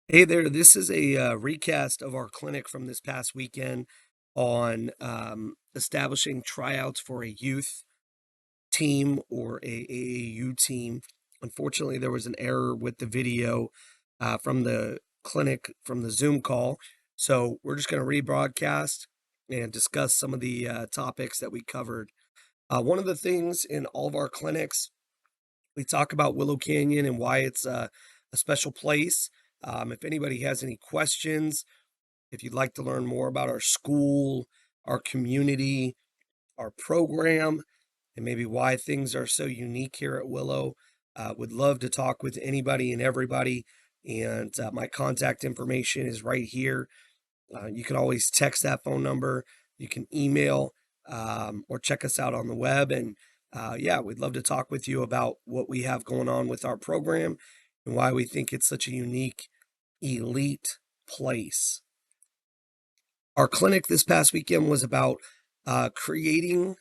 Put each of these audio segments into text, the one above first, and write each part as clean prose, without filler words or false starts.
Hey there, this is a recast of our clinic from this past weekend on establishing tryouts for a youth team or a AAU team. Unfortunately, there was an error with the video from the clinic from the Zoom call. So we're just going to rebroadcast and discuss some of the topics that we covered. One of the things in all of our clinics, we talk about Willow Canyon and why it's a special place. If anybody has any questions, if you'd like to learn more about our school, our community, our program, and maybe why things are so unique here at Willow, would love to talk with anybody and everybody. And my contact information is right here. You can always text that phone number. You can email or check us out on the web. And yeah, we'd love to talk with you about what we have going on with our program and why we think it's such a unique, elite place. Our clinic this past weekend was about creating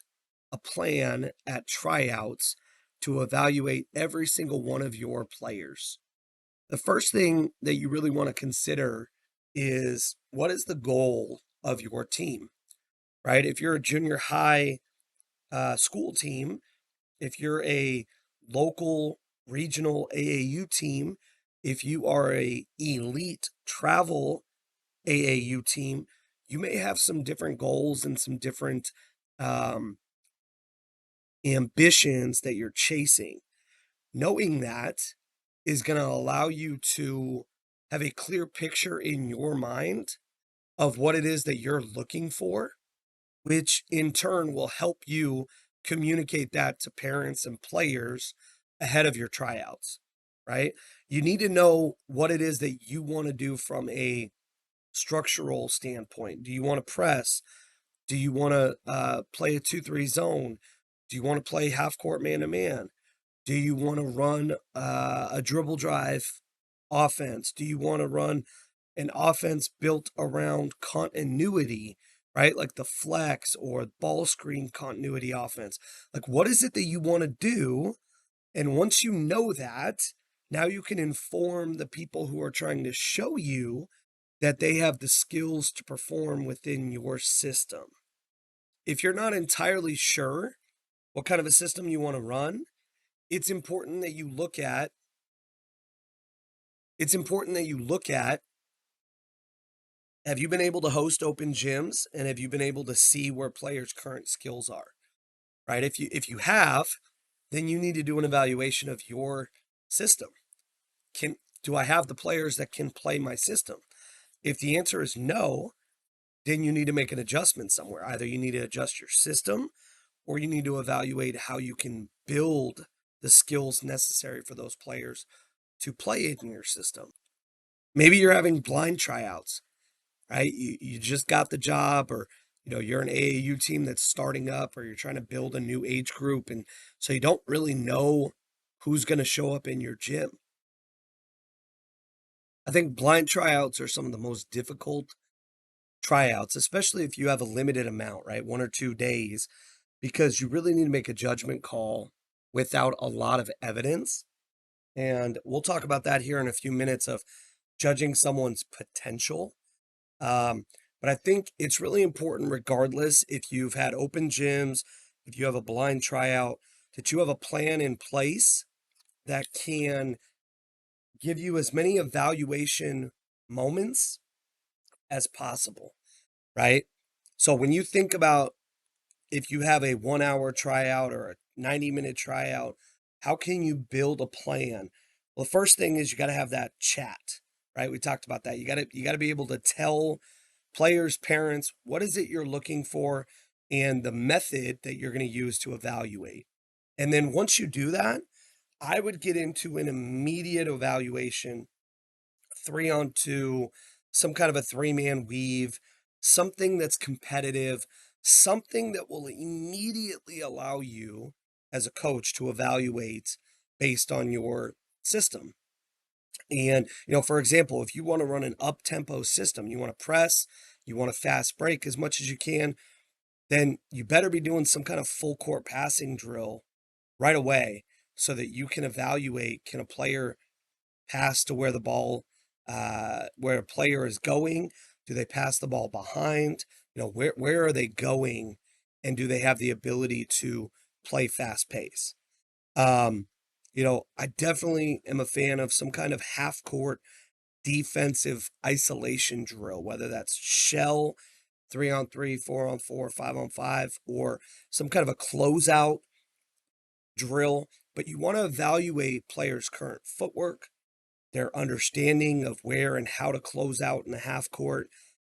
a plan at tryouts to evaluate every single one of your players. The first thing that you really want to consider is what is the goal of your team, right? If you're a junior high school team, if you're a local regional AAU team, if you are a elite travel AAU team, you may have some different goals and some different um, ambitions that you're chasing. Knowing that is going to allow you to have a clear picture in your mind of what it is that you're looking for, which in turn will help you communicate that to parents and players ahead of your tryouts, right? You need to know what it is that you want to do from a structural standpoint. Do you want to press? Do you want to play a 2-3 zone? Do you want to play half court man to man? Do you want to run a dribble drive offense? Do you want to run an offense built around continuity, right? Like the flex or ball screen continuity offense. Like, what is it that you want to do? And once you know that, now you can inform the people who are trying to show you that they have the skills to perform within your system. If you're not entirely sure what kind of a system you want to run, it's important that you look at it's important that you look at have you been able to host open gyms and have you been able to see where players' current skills are, right? If you have, then you need to do an evaluation of your system. Can do I have the players that can play my system? If the answer is no, then you need to make an adjustment somewhere. Either you need to adjust your system or you need to evaluate how you can build the skills necessary for those players to play in your system. Maybe you're having blind tryouts, right? You just got the job, or you're an AAU team that's starting up, or you're trying to build a new age group, and so you don't really know who's going to show up in your gym. I think blind tryouts are some of the most difficult tryouts, especially if you have a limited amount, right? 1 or 2 days, because you really need to make a judgment call without a lot of evidence. And we'll talk about that here in a few minutes of judging someone's potential. Um, but I think it's really important, regardless if you've had open gyms, if you have a blind tryout, that you have a plan in place that can give you as many evaluation moments as possible, right? So when you think about if you have a 1 hour tryout or a 90-minute tryout, how can you build a plan? Well, the first thing is you got to have that chat, right? We talked about that. You got to be able to tell players, parents, what is it you're looking for and the method that you're going to use to evaluate. And then once you do that, I would get into an immediate evaluation, 3-on-2, some kind of a 3-man weave, something that's competitive, something that will immediately allow you as a coach to evaluate based on your system. And, for example, if you want to run an up tempo system, you want to press, you want to fast break as much as you can, then you better be doing some kind of full court passing drill right away so that you can evaluate, can a player pass to where the ball where a player is going. Do they pass the ball behind? Where are they going, and do they have the ability to play fast pace? Um, I definitely am a fan of some kind of half court defensive isolation drill, whether that's shell, 3-on-3, 4-on-4, 5-on-5, or some kind of a closeout drill. But you want to evaluate players' current footwork, their understanding of where and how to close out in the half court,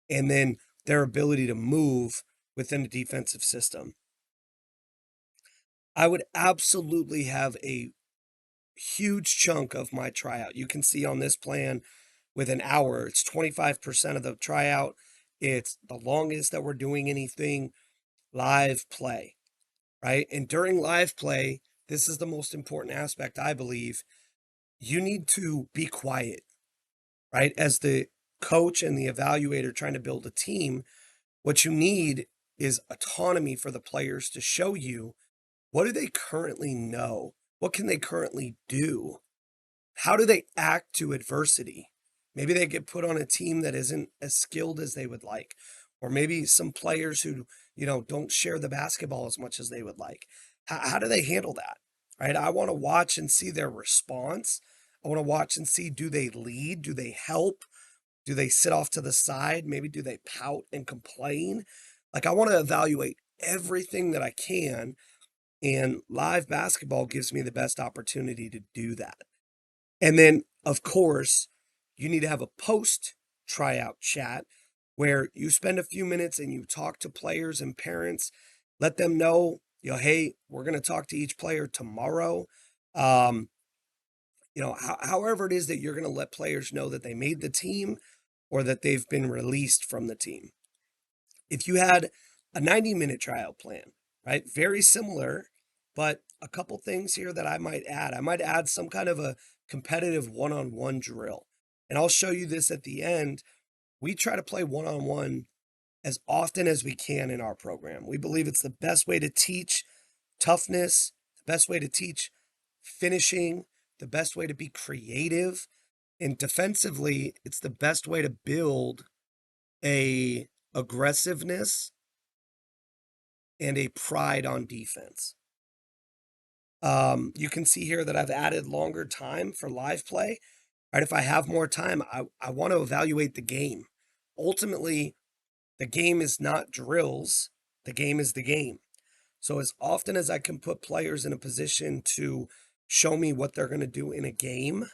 and then their ability to move within the defensive system. I would absolutely have a huge chunk of my tryout. You can see on this plan with an hour, it's 25% of the tryout. It's the longest that we're doing anything live play, right? And during live play, this is the most important aspect, I believe. You need to be quiet, right? As the coach and the evaluator trying to build a team, what you need is autonomy for the players to show you, what do they currently know? What can they currently do? How do they act to adversity? Maybe they get put on a team that isn't as skilled as they would like, or maybe some players who, don't share the basketball as much as they would like. How do they handle that? Right? I want to watch and see their response. I want to watch and see, do they lead? Do they help? Do they sit off to the side? Maybe do they pout and complain? Like, I want to evaluate everything that I can, and live basketball gives me the best opportunity to do that. And then, of course, you need to have a post tryout chat where you spend a few minutes and you talk to players and parents, let them know, hey, we're going to talk to each player tomorrow. Um, however it is that you're going to let players know that they made the team or that they've been released from the team. If you had a 90-minute tryout plan, right? Very similar, but a couple things here that I might add. I might add some kind of a competitive one-on-one drill. And I'll show you this at the end. We try to play one-on-one as often as we can in our program. We believe it's the best way to teach toughness, the best way to teach finishing, the best way to be creative. And defensively, it's the best way to build a aggressiveness and a pride on defense. You can see here that I've added longer time for live play. Right? If I have more time, I want to evaluate the game. Ultimately, the game is not drills. The game is the game. So as often as I can put players in a position to show me what they're going to do in a game,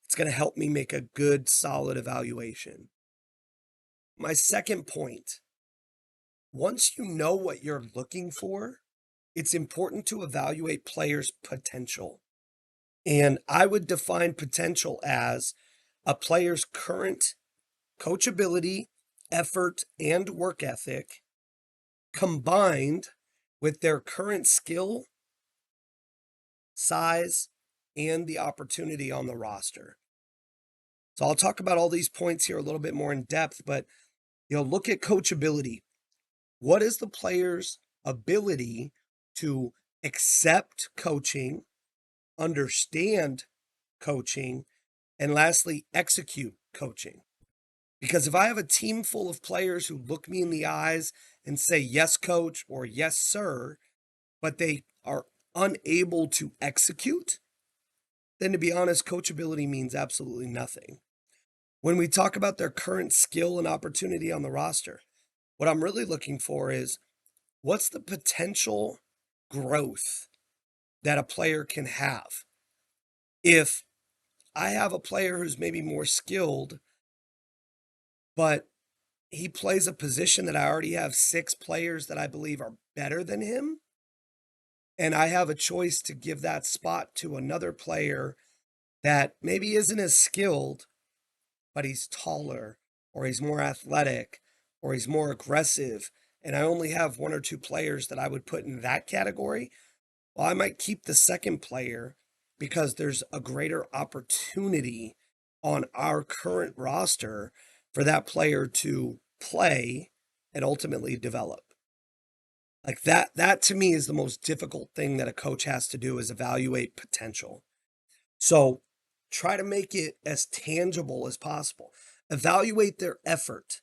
it's going to help me make a good, solid evaluation. My second point, once you know what you're looking for, it's important to evaluate players' potential. And I would define potential as a player's current coachability, effort, and work ethic combined with their current skill, size, and the opportunity on the roster. So I'll talk about all these points here a little bit more in depth, but look at coachability. What is the player's ability to accept coaching, understand coaching, and lastly, execute coaching? Because if I have a team full of players who look me in the eyes and say, yes, coach, or yes, sir, but they are unable to execute, then to be honest, coachability means absolutely nothing. When we talk about their current skill and opportunity on the roster, what I'm really looking for is, what's the potential growth that a player can have? If I have a player who's maybe more skilled, but he plays a position that I already have 6 players that I believe are better than him, and I have a choice to give that spot to another player that maybe isn't as skilled, but he's taller, or he's more athletic, or he's more aggressive, and I only have 1 or 2 players that I would put in that category, well, I might keep the second player because there's a greater opportunity on our current roster for that player to play and ultimately develop. Like that to me is the most difficult thing that a coach has to do, is evaluate potential. So Try to make it as tangible as possible. Evaluate their effort.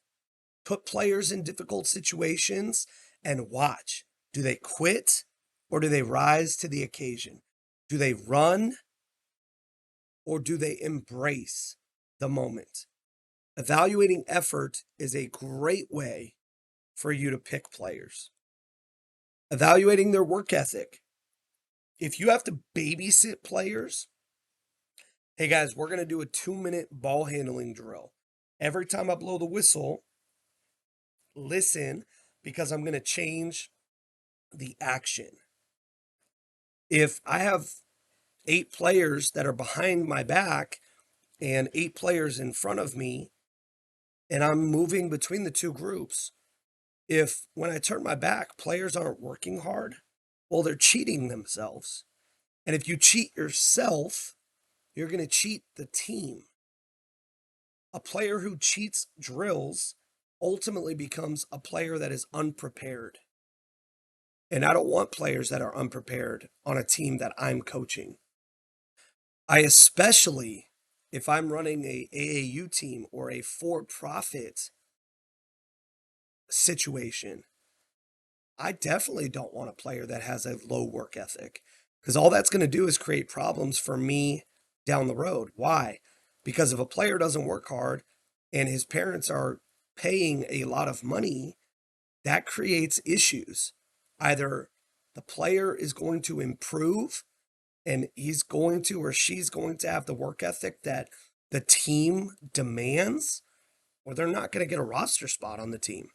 Put players in difficult situations and watch. Do they quit or do they rise to the occasion? Do they run or do they embrace the moment? Evaluating effort is a great way for you to pick players. Evaluating their work ethic. If you have to babysit players, hey guys, we're going to do a 2-minute ball handling drill. Every time I blow the whistle, listen, because I'm going to change the action. If I have 8 players that are behind my back and 8 players in front of me, and I'm moving between the two groups, if when I turn my back, players aren't working hard, well, they're cheating themselves. And if you cheat yourself, you're going to cheat the team. A player who cheats drills ultimately becomes a player that is unprepared. And I don't want players that are unprepared on a team that I'm coaching. I especially, if I'm running a AAU team or a for-profit situation, I definitely don't want a player that has a low work ethic because all that's going to do is create problems for me down the road. Why? Because if a player doesn't work hard and his parents are paying a lot of money, that creates issues. Either the player is going to improve and he's going to or she's going to have the work ethic that the team demands, or they're not going to get a roster spot on the team.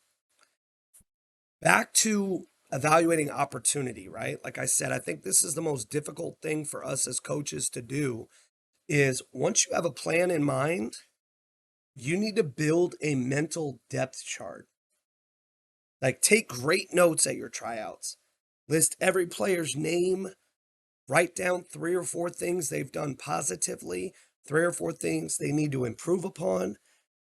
Back to evaluating opportunity, right? Like I said, I think this is the most difficult thing for us as coaches to do is once you have a plan in mind, you need to build a mental depth chart. Like take great notes at your tryouts. List every player's name, write down 3 or 4 things they've done positively, 3 or 4 things they need to improve upon,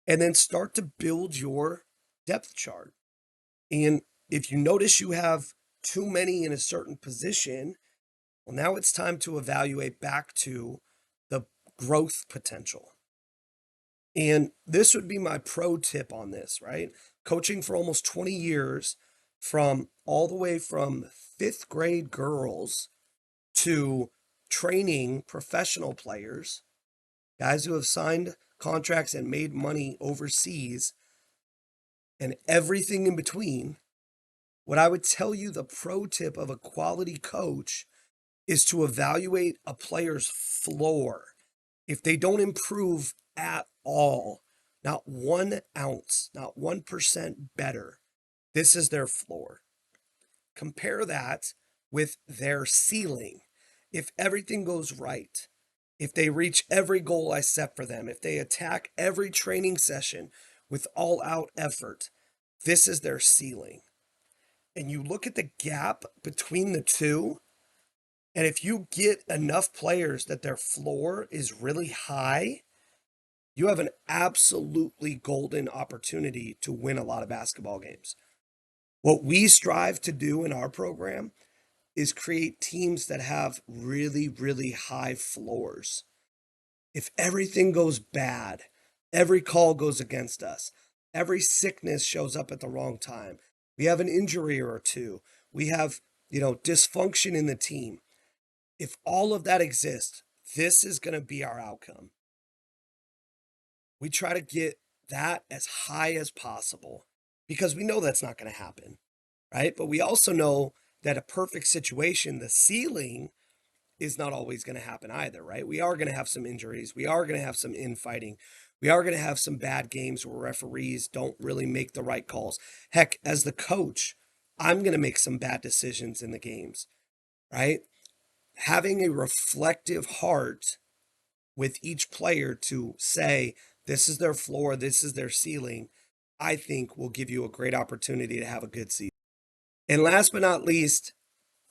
and then start to build your depth chart. And if you notice you have too many in a certain position, well, now it's time to evaluate back to the growth potential. And this would be my pro tip on this, right? Coaching for almost 20 years, from all the way from 5th grade girls to training professional players, guys who have signed contracts and made money overseas, and everything in between. What I would tell you, the pro tip of a quality coach is to evaluate a player's floor. If they don't improve at all, not 1 ounce, not 1% better, this is their floor. Compare that with their ceiling. If everything goes right, if they reach every goal I set for them, if they attack every training session with all out effort, this is their ceiling. And you look at the gap between the two, and if you get enough players that their floor is really high, you have an absolutely golden opportunity to win a lot of basketball games. What we strive to do in our program is create teams that have really, really high floors. If everything goes bad, every call goes against us, every sickness shows up at the wrong time, we have an injury or two, we have, dysfunction in the team. If all of that exists, this is going to be our outcome. We try to get that as high as possible because we know that's not going to happen, right? But we also know that a perfect situation, the ceiling, is not always going to happen either, right? We are going to have some injuries. We are going to have some infighting. We are going to have some bad games where referees don't really make the right calls. Heck, as the coach, I'm going to make some bad decisions in the games, right? Having a reflective heart with each player to say, this is their floor, this is their ceiling, I think will give you a great opportunity to have a good season. And last but not least,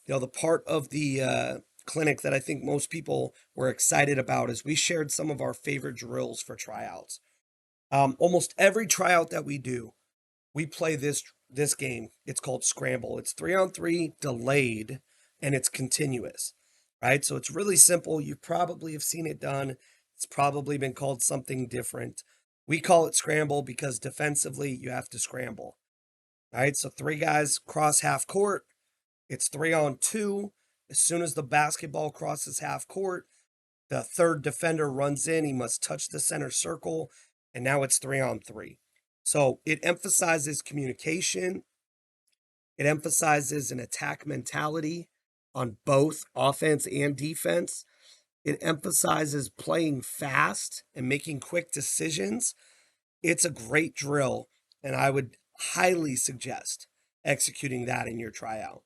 the part of the clinic that I think most people were excited about is we shared some of our favorite drills for tryouts. Almost every tryout that we do, we play this game. It's called Scramble. It's 3-on-3 delayed, and it's continuous, right? So it's really simple. You probably have seen it done. It's probably been called something different. We call it scramble because defensively you have to scramble. All right, so three guys cross half court. It's 3-on-2. As soon as the basketball crosses half court, the third defender runs in. He must touch the center circle, and now it's 3-on-3. So it emphasizes communication. It emphasizes an attack mentality on both offense and defense. It emphasizes playing fast and making quick decisions. It's a great drill, and I would highly suggest executing that in your tryout.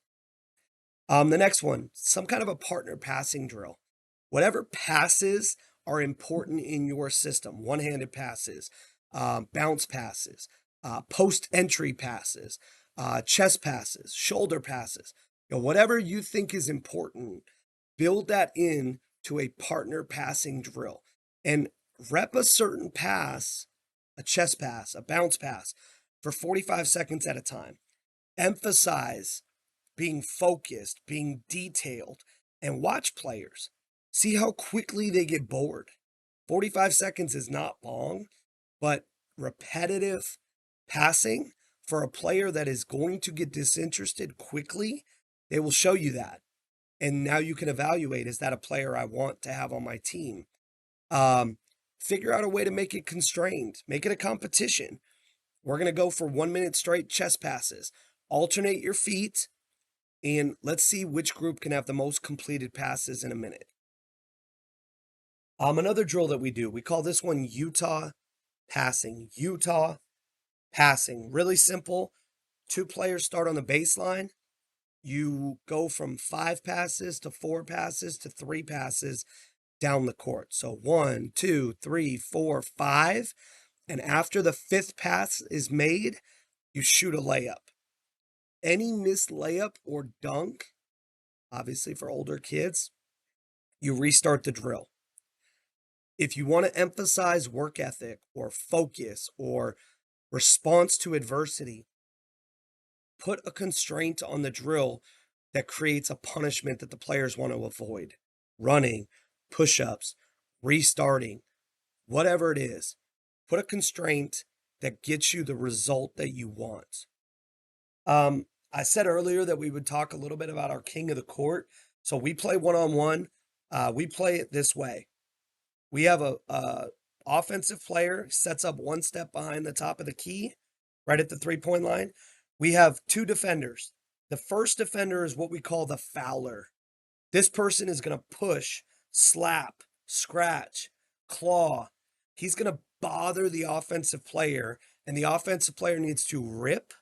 The next one, some kind of a partner passing drill. Whatever passes are important in your system, one-handed passes, bounce passes, post entry passes, chest passes, shoulder passes, whatever you think is important, build that in to a partner passing drill and rep a certain pass, a chest pass, a bounce pass for 45 seconds at a time. Emphasize being focused, being detailed, and watch players. See how quickly they get bored. 45 seconds is not long, but repetitive passing for a player that is going to get disinterested quickly, they will show you that. And now you can evaluate, is that a player I want to have on my team? Figure out a way to make it constrained, make it a competition. We're going to go for 1 minute straight chest passes. Alternate your feet, and let's see which group can have the most completed passes in a minute. Another drill that we do, we call this one Utah passing. Utah passing. Really simple. Two players start on the baseline. You go from 5 passes to 4 passes to 3 passes down the court. So 1, 2, 3, 4, 5. And after the 5th pass is made, you shoot a layup. Any missed layup or dunk, obviously for older kids, you restart the drill. If you want to emphasize work ethic or focus or response to adversity, put a constraint on the drill that creates a punishment that the players want to avoid. Running, push-ups, restarting, whatever it is. Put a constraint that gets you the result that you want. I said earlier that we would talk a little bit about our king of the court. So we play one-on-one. We play it this way. We have a offensive player sets up one step behind the top of the key, right at the three-point line. We have 2 defenders. The first defender is what we call the fouler. This person is going to push, slap, scratch, claw. He's going to bother the offensive player, and the offensive player needs to rip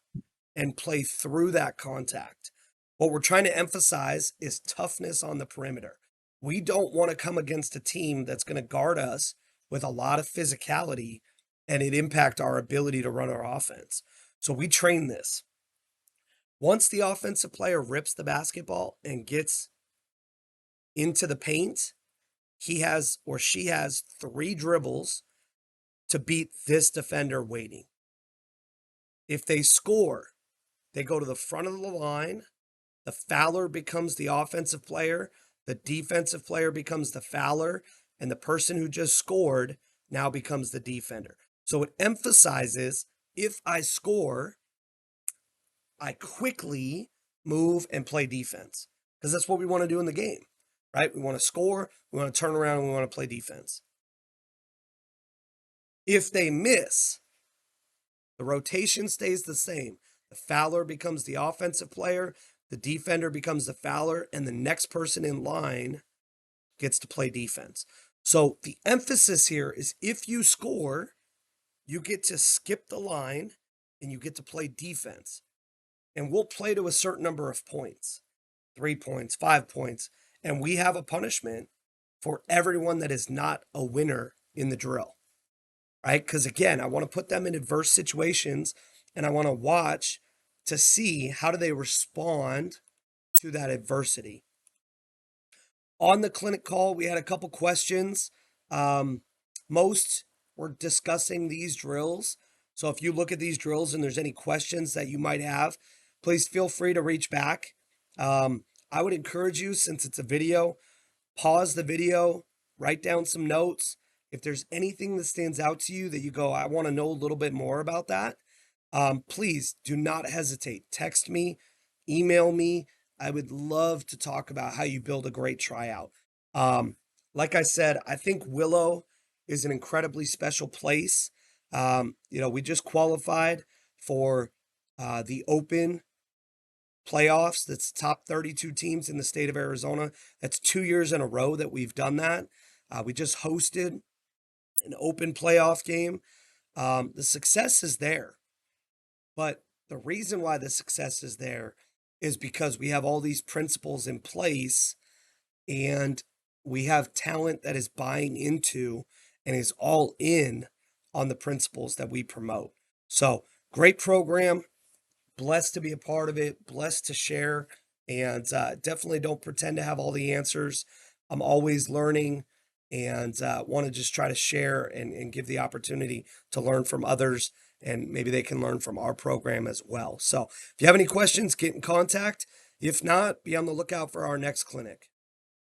and play through that contact. What we're trying to emphasize is toughness on the perimeter. We don't want to come against a team that's going to guard us with a lot of physicality and it impact our ability to run our offense. So we train this. Once the offensive player rips the basketball and gets into the paint, he has or she has 3 dribbles to beat this defender waiting. If they score, they go to the front of the line. The fouler becomes the offensive player. The defensive player becomes the fouler. And the person who just scored now becomes the defender. So it emphasizes, if I score, I quickly move and play defense. Because that's what we want to do in the game, right? We want to score, we want to turn around, and we want to play defense. If they miss, the rotation stays the same. The fouler becomes the offensive player, the defender becomes the fouler, and the next person in line gets to play defense. So the emphasis here is, if you score, you get to skip the line and you get to play defense. And we'll play to a certain number of points, 3 points, 5 points, and we have a punishment for everyone that is not a winner in the drill, right? Because again, I want to put them in adverse situations and I want to watch to see how do they respond to that adversity. On the clinic call, we had a couple questions. Most were discussing these drills. So if you look at these drills and there's any questions that you might have, please feel free to reach back. I would encourage you, since it's a video, pause the video, write down some notes, If there's anything that stands out to you that you go, I want to know a little bit more about that, please do not hesitate. Text me, email me. I would love to talk about how you build a great tryout. Um, like I said, I think Willow is an incredibly special place. We just qualified for the Open playoffs. That's top 32 teams in the state of Arizona. That's 2 years in a row that we've done that. We just hosted an Open playoff game. The success is there, but the reason why the success is there is because we have all these principles in place, and we have talent that is buying into and is all in on the principles that we promote. So, great program. Blessed to be a part of it, blessed to share, and definitely don't pretend to have all the answers. I'm always learning, and want to just try to share and give the opportunity to learn from others, and maybe they can learn from our program as well. So if you have any questions, get in contact. If not, be on the lookout for our next clinic.